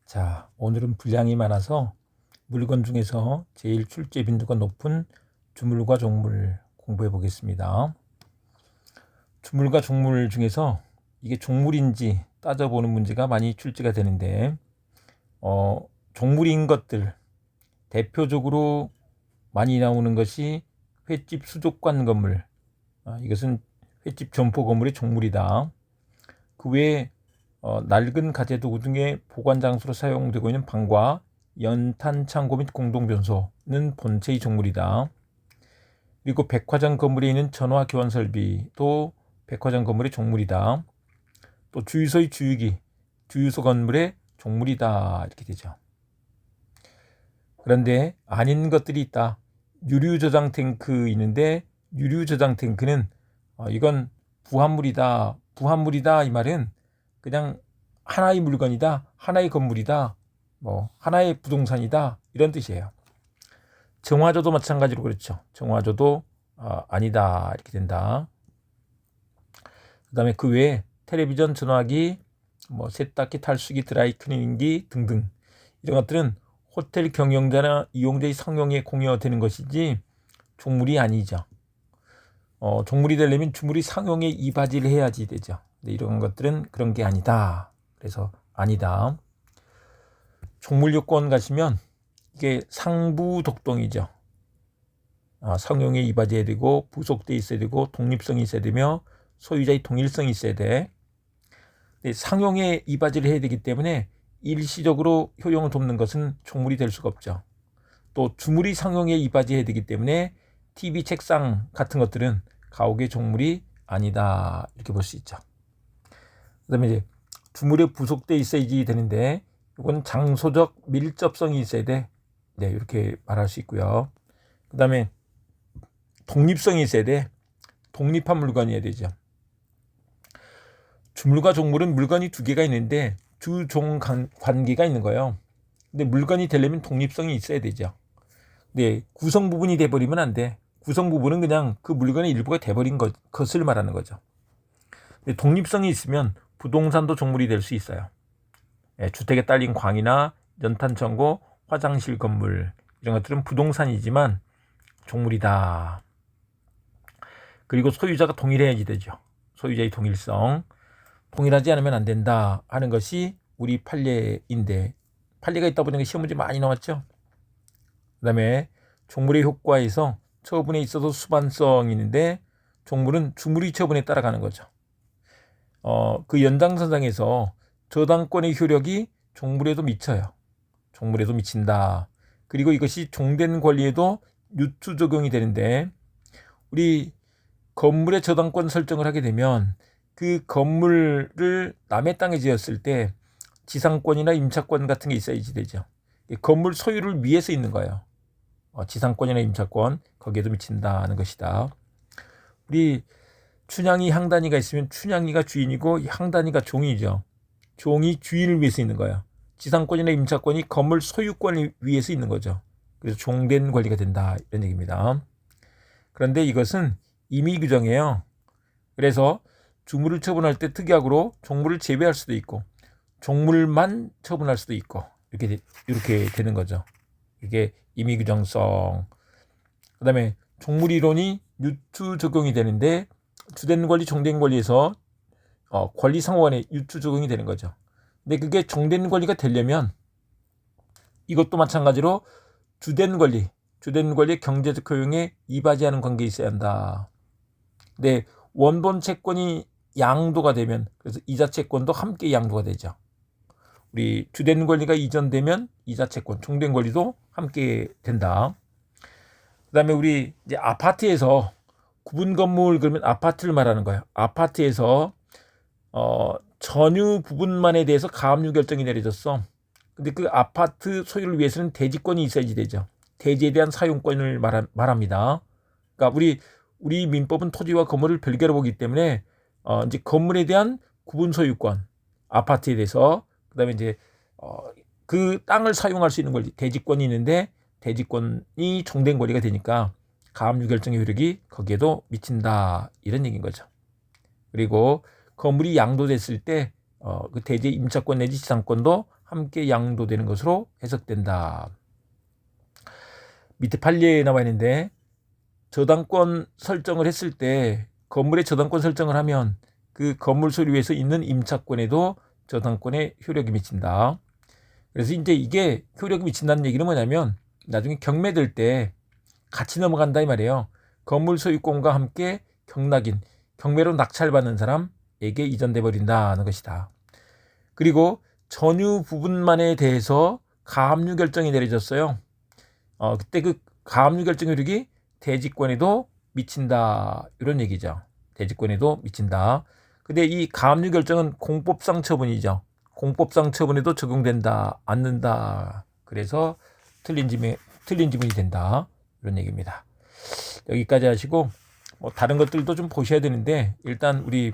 자, 오늘은 분량이 많아서 물건 중에서 제일 출제 빈도가 높은 주물과 종물 공부해 보겠습니다. 주물과 종물 중에서 이게 종물인지 따져보는 문제가 많이 출제가 되는데 종물인 것들 대표적으로 많이 나오는 것이 횟집 수족관 건물, 이것은 횟집 점포 건물의 종물이다. 그 외에 낡은 가재도구 등의 보관 장소로 사용되고 있는 방과 연탄 창고 및 공동변소는 본체의 종물이다. 그리고 백화점 건물에 있는 전화 교환 설비도 백화점 건물의 종물이다. 또 주유소의 주유기, 주유소 건물의 종물이다. 이렇게 되죠. 그런데 아닌 것들이 있다. 유류 저장 탱크 있는데 유류 저장 탱크는 이건 부합물이다. 부합물이다 이 말은 그냥 하나의 물건이다, 하나의 건물이다, 하나의 부동산이다 이런 뜻이에요. 정화조도 마찬가지로 그렇죠. 정화조도 아니다 이렇게 된다. 그 다음에 그 외에 텔레비전, 전화기, 세탁기, 탈수기, 드라이클리닝기 등등 이런 것들은 호텔 경영자나 이용자의 상용에 공여되는 것이지 종물이 아니죠. 종물이 되려면 주물이 상용에 이바지를 해야지 되죠. 근데 이런 것들은 그런 게 아니다. 그래서 아니다. 종물 요건 가시면 이게 상부 독동이죠. 상용에 이바지해야 되고 부속돼 있어야 되고 독립성이 있어야 되며 소유자의 동일성이 있어야 돼. 근데 상용에 이바지를 해야 되기 때문에 일시적으로 효용을 돕는 것은 종물이 될 수가 없죠. 또 주물이 상용에 이바지해야 되기 때문에 TV 책상 같은 것들은 가옥의 종물이 아니다 이렇게 볼 수 있죠. 그 다음에 이제 주물에 부속돼 있어야지 되는데 이건 장소적 밀접성이 있어야 돼. 네, 이렇게 말할 수 있고요. 그 다음에 독립성이 있어야 돼. 독립한 물건이어야 되죠. 주물과 종물은 물건이 두 개가 있는데 주종 관계가 있는 거예요. 근데 물건이 되려면 독립성이 있어야 되죠. 네, 구성 부분이 돼버리면 안 돼. 구성 부분은 그냥 그 물건의 일부가 돼버린 것을 말하는 거죠. 독립성이 있으면 부동산도 종물이 될 수 있어요. 주택에 딸린 광이나 연탄창고, 화장실 건물 이런 것들은 부동산이지만 종물이다. 그리고 소유자가 동일해야지 되죠. 소유자의 동일성. 동일하지 않으면 안 된다 하는 것이 우리 판례인데 판례가 있다 보니까 시험 문제 많이 나왔죠. 그 다음에 종물의 효과에서 처분에 있어서 수반성이 있는데 종물은 주물의 처분에 따라가는 거죠. 그 연장선상에서 저당권의 효력이 종물에도 미쳐요. 종물에도 미친다. 그리고 이것이 종된 권리에도 유추 적용이 되는데 우리 건물의 저당권 설정을 하게 되면 그 건물을 남의 땅에 지었을 때 지상권이나 임차권 같은 게 있어야지 되죠. 건물 소유를 위해서 있는 거예요. 지상권이나 임차권 거기에도 미친다는 것이다. 우리 춘향이 향단이가 있으면 춘향이가 주인이고 향단이가 종이죠. 종이 주인을 위해서 있는 거예요. 지상권이나 임차권이 건물 소유권을 위해서 있는 거죠. 그래서 종된 권리가 된다 이런 얘기입니다. 그런데 이것은 임의 규정이에요. 그래서 주물을 처분할 때 특약으로 종물을 제외할 수도 있고 종물만 처분할 수도 있고 이렇게 되는 거죠. 이게 임의 규정성. 그다음에 종물 이론이 유추 적용이 되는데 주된 권리, 종된 권리에서 권리 상호간에 유추 적용이 되는 거죠. 근데 그게 종된 권리가 되려면 이것도 마찬가지로 주된 권리의 경제적 효용에 이바지하는 관계에 있어야 한다. 근데 원본 채권이 양도가 되면 그래서 이자 채권도 함께 양도가 되죠. 우리 주된 권리가 이전되면 이자 채권, 종된 권리도 함께 된다. 그다음에 우리 이제 아파트에서 구분 건물 그러면 아파트를 말하는 거예요. 아파트에서 전유 부분만에 대해서 가압류 결정이 내려졌어. 근데 그 아파트 소유를 위해서는 대지권이 있어야지 되죠. 대지에 대한 사용권을 말합니다. 그러니까 우리 민법은 토지와 건물을 별개로 보기 때문에 이제 건물에 대한 구분 소유권, 아파트에 대해서 그다음에 이제 그 땅을 사용할 수 있는 권리, 대지권이 있는데 대지권이 종된 권리가 되니까 가압류 결정의 효력이 거기에도 미친다 이런 얘기인 거죠. 그리고 건물이 양도됐을 때 그 대지 임차권 내지 지상권도 함께 양도되는 것으로 해석된다. 밑에 판례에 나와 있는데 저당권 설정을 했을 때 건물의 저당권 설정을 하면 그 건물 소유에서 있는 임차권에도 저당권의 효력이 미친다. 그래서 이제 이게 효력이 미친다는 얘기는 뭐냐면 나중에 경매될 때 같이 넘어간다 이 말이에요. 건물 소유권과 함께 경락인, 경매로 낙찰받는 사람에게 이전돼 버린다는 것이다. 그리고 전유 부분만에 대해서 가압류 결정이 내려졌어요. 그때 그 가압류 결정 효력이 대지권에도 미친다 이런 얘기죠. 대지권에도 미친다. 근데 이 가압류 결정은 공법상 처분이죠. 공법상 처분에도 적용된다, 않는다. 그래서 틀린 지문이 된다 이런 얘기입니다. 여기까지 하시고 뭐 다른 것들도 좀 보셔야 되는데 일단 우리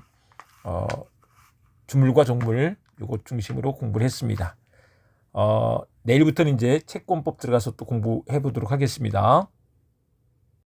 주물과 종물 요것 중심으로 공부를 했습니다. 내일부터는 이제 채권법 들어가서 또 공부해 보도록 하겠습니다.